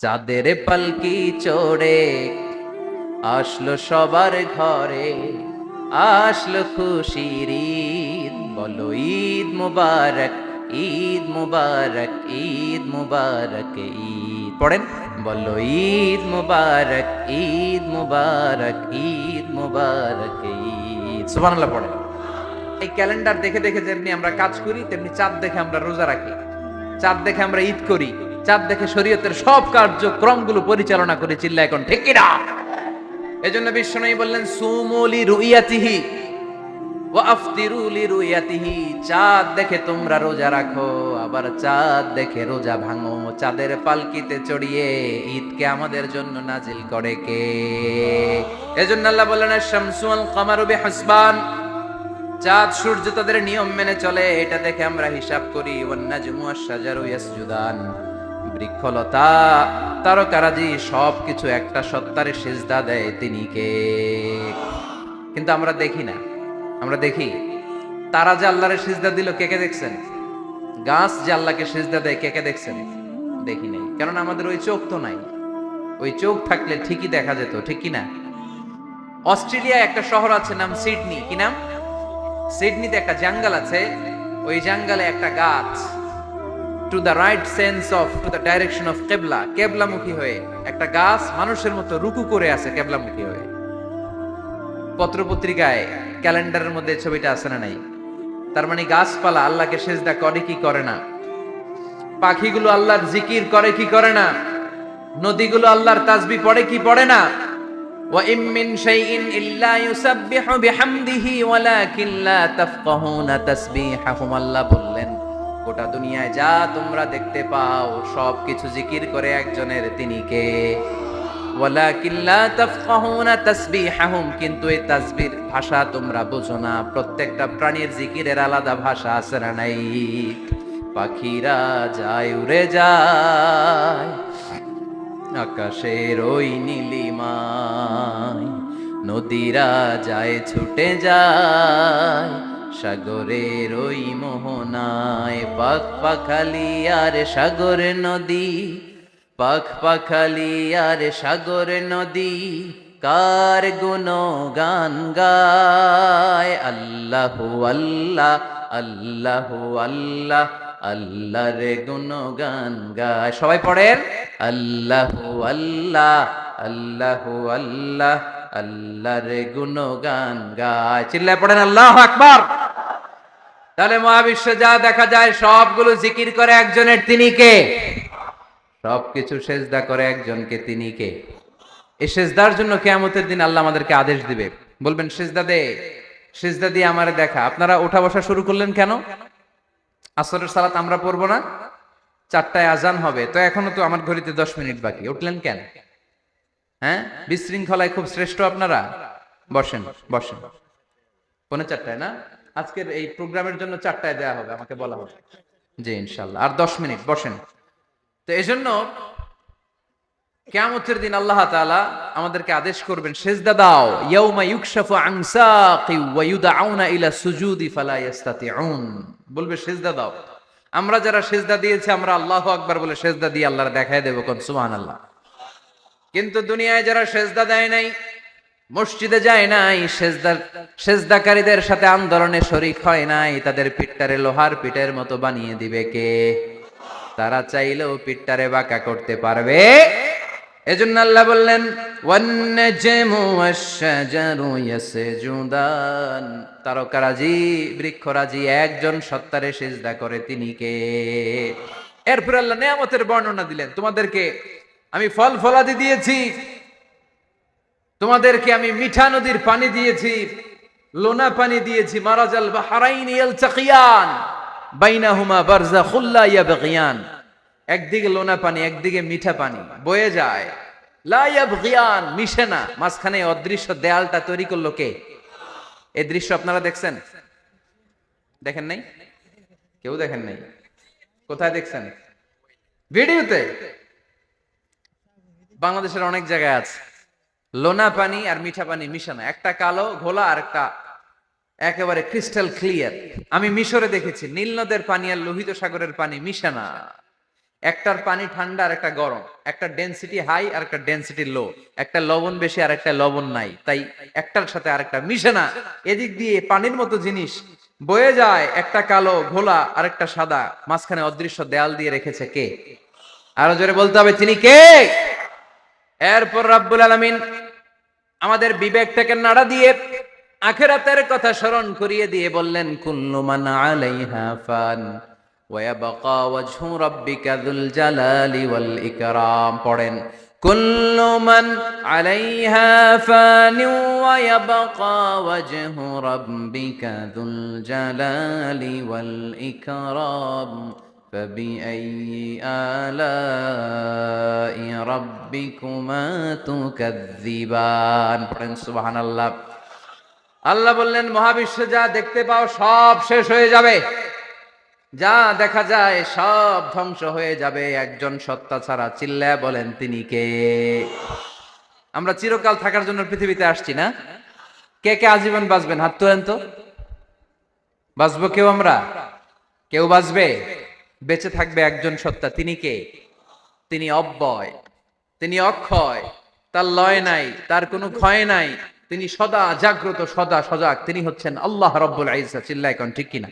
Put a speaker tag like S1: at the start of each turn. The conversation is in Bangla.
S1: চাঁদের পালকি চড়ে আসলো সবার ঘরে, আসলো খুশির ঈদ, বলো ঈদ মুবারক, ঈদ মুবারক, ঈদ মুবারক, ঈদ পড়েন, বলো ঈদ মুবারক, ঈদ মুবারক, ঈদ মুবারক, ঈদ। সুবহানাল্লাহ পড়েন। এই ক্যালেন্ডার দেখে দেখে যেমনি আমরা কাজ করি, তেমনি চাঁদ দেখে আমরা রোজা রাখি, চাঁদ দেখে আমরা ঈদ করি, চাঁদ দেখে শরীয়তের সব কার্যক্রমগুলো পরিচালনা করি। চিল্লা এখন ঠিক কিনা? এজন্য বিশ্বনবী বললেন সুমু লিরুইয়াতিহি ওয়া আফতিরু লিরুইয়াতিহি, চাঁদ দেখে তোমরা রোজা রাখো, আবার চাঁদ দেখে রোজা ভাঙো। চাঁদের পালকিতে চড়িয়ে ঈদকে আমাদের জন্য নাজিল করে কে? এজন্য আল্লাহ বললেন আশ-শামসু ওয়াল কামারু বিহিসবান, চাঁদ সূর্য তাদের নিয়ম মেনে চলে, এটা দেখে আমরা হিসাব করি। ওয়ান নাজমু ওয়াশ-শাজারু ইয়াসজুদান, বৃক্ষলতা তারকারাজি সবকিছু একটা সত্তারে সিজদা দেয়, তিনি কে? কিন্তু আমরা দেখি না। আমরা দেখি তারা যে আল্লাহরে সিজদা দিল, কে কে দেখছেন? গাছ যে আল্লাহকে সিজদা দেয়, কে কে দেখছেন? দেখি নাই, কারণ আমাদের ওই চোখ তো নাই। ওই চোখ থাকলে ঠিকই দেখা যেত, ঠিক কি না? অস্ট্রেলিয়া একটা শহর আছে নাম সিডনি, কি নাম? সিডনিতে একটা জঙ্গল আছে, ওই জঙ্গলে একটা গাছ to the right sense of to the direction of কেবলা, কেবলামুখী হয়ে একটা গাছ মানুষের মতো রুকু করে আছে কেবলামুখী হয়ে। পত্রপত্রিকায় ক্যালেন্ডারের মধ্যে ছবিটা আছে না নাই? তার মানে গাছপালা আল্লাহকে সেজদা করে কি করে না? পাখিগুলো আল্লাহর জিকির করে কি করে না? নদীগুলো আল্লাহর তাসবিহ পড়ে কি পড়ে না? ওয়া ইম মিন শাইইন ইল্লা ইউসাব্বিহু বিহামদিহি ওয়ালাকিন লা তাফকাহুনা তাসবিহাহুম, আল্লাহ বললেন গোটা দুনিয়ায় যা তোমরা দেখতে পাও সবকিছু জিকির করে একজনের, তিনি কে? ওয়ালাকিন লা তাফকাহুনা তাসবিহাহুম, কিন্তু এই তাসবির ভাষা তোমরা বোঝো না। প্রত্যেকটা প্রাণীর জিকিরের আলাদা ভাষা আছে না নাই? পাখিরা যায় উড়ে যায় আকাশের ওই নীলিমায়, নদীরা যায় ছুটে যায় সাগরের ওই মোহনায়। পাখ পাখালি আর সাগর নদী, পাখ পাখালি আর সাগর নদী, কার গুণগান গায়। আল্লাহু আল্লাহ, আল্লাহু আল্লাহ, আল্লাহর গুণগান গায়। সবাই পড়েন আল্লাহু আল্লাহ, আল্লাহু আল্লাহ, আল্লাহর গুণগান গায়। চিল্লায় পড়েন আল্লাহু আকবার। তাহলে মহাবিশ্বে যা দেখা যায় সবগুলো জিকির করে একজনের, তিনি কে? সবকিছু সেজদা করে একজনকে, তিনি কে? এই সেজদার জন্য কিয়ামতের দিন আল্লাহ আমাদেরকে আদেশ দিবে, বলবেন সেজদা দে, সেজদা দিয়ে আমারে দেখা। আপনারা ওঠা বসা শুরু করলেন কেন? আসরের সালাত আমরা পড়বো না, 4টায় আজান হবে, তো এখনো তো আমার ঘড়িতে 10 মিনিট বাকি, উঠলেন কেন? হ্যাঁ, বিশৃঙ্খলায় খুব শ্রেষ্ঠ আপনারা। বসেন বসেন, 4:45 না? আজকের এই প্রোগ্রামের জন্য 4টায় দেয়া হবে, আমাকে বলা হবে। জি ইনশাল্লাহ, আর 10 মিনিট বসেন। তো এজন্য কিয়ামতের দিন আল্লাহ তাআলা আমাদেরকে আদেশ করবেন সেজদা দাও। ইয়াউমা ইউকশাফু আন সাকি ওয়া ইউদআউনা ইলা সুজুদি ফালা ইস্তাতিউন, বলবে সেজদা দাও। আমরা যারা সেজদা দিয়েছি, আমরা আল্লাহু আকবার বলে সেজদা দিয়ে আল্লাহর দেখায় দেব, কোন সুবহানাল্লাহ। কিন্তু দুনিয়ায় যারা সেজদা দেয় নাই, মসজিদে যায় নাই, সেজদাকারীদের সাথে আন্দোলনে শরীক হয় নাই, তাদের পিঠটারে লোহার পিঠের মতো বানিয়ে দিবে কে? তারা চাইলেও পিঠটারে বাঁকা করতে পারবে? এজন্য আল্লাহ বললেন ওয়ান নাজমু ওয়াশ-শাজারু ইয়াসজুদান, তারকারাজি বৃক্ষরাজি একজন সত্তারে সিজদা করে, তিনি কে? এরপর আল্লাহ নিয়ামতের বর্ণনা দিলেন, তোমাদেরকে আমি ফল ফলাদি দিয়েছি, তোমাদেরকে আমি মিঠা নদীর পানি দিয়েছি, লোনা পানি দিয়েছি। মারাজাল বাহরাইন ইয়ালতাকিয়ান বাইনাহুমা বারযাখুল লা ইয়াবগিয়ান, একদিকে লোনা পানি, একদিকে মিঠা পানি বয়ে যায়। লা ইয়াবগিয়ান, মিশে না। মাঝখানে অদৃশ্য দেয়ালটা তৈরি করলো কে? এই দৃশ্য আপনারা দেখছেন? দেখেন নাই? কেউ দেখেন নাই? কোথায় দেখছেন? ভিডিওতে। বাংলাদেশের অনেক জায়গায় আছে লোনা পানি আর মিঠা পানি মিশানো, একটা কালো ঘোলা আর একটা একেবারে ক্রিস্টাল ক্লিয়ার। আমি মিশরে দেখেছি নীল নদের পানি আর লোহিত সাগরের পানি মিশানা। একটার পানি ঠান্ডা আর একটা গরম, একটা ডেনসিটি হাই আর একটা ডেনসিটি লো, একটা লবণ বেশি আর একটা লবণ নাই, তাই একটার সাথে আরেকটা মিশে না। এদিক দিয়ে পানির মতো জিনিস বয়ে যায়, একটা কালো ঘোলা আর একটা সাদা, মাঝখানে অদৃশ্য দেয়াল দিয়ে রেখেছে কে? আরো জোরে বলতে হবে, তিনি কে? এরপর রাব্বুল আলামিন আমাদের বিবেকটাকে নাড়া দিয়ে আখিরাতের কথা স্মরণ করিয়ে দিয়ে বললেন, কুল্লু মান আলাইহা ফান ওয়া ইয়াবকা ওয়াজহু রাব্বিকা যুল জালালি ওয়াল ইকরাম। পড়েন, কুল্লু মান আলাইহা ফান ওয়া ইয়াবকা ওয়াজহু রাব্বিকা যুল জালালি ওয়াল ইকরাম فبأي آلاء ربكما تكذبان। পড়েন সুবহানাল্লাহ। আল্লাহ বললেন, মহাবিশ্বে যা দেখতে পাও সব শেষ হয়ে যাবে, যা দেখা যায় সব ধ্বংস হয়ে যাবে একজন সত্তা ছাড়া। চিল্লায়া বলেন, তিনি কে? আমরা চিরকাল থাকার জন্য পৃথিবীতে আসছি না? কে কে আজীবন বাঁচবেন? হাত তোলেন তো। বাঁচবো কেউ? আমরা কেউ বাঁচবে? বেঁচে থাকবে একজন সত্তা, তিনি কে? তিনি অব্যয়, তিনি অক্ষয়, তার লয় নাই, তার কোনো ক্ষয় নাই, তিনি সদা জাগ্রত, সদা সজাগ, তিনি হচ্ছেন আল্লাহ রাব্বুল ইজ্জত। চিল্লায় কোন ঠিক কিনা?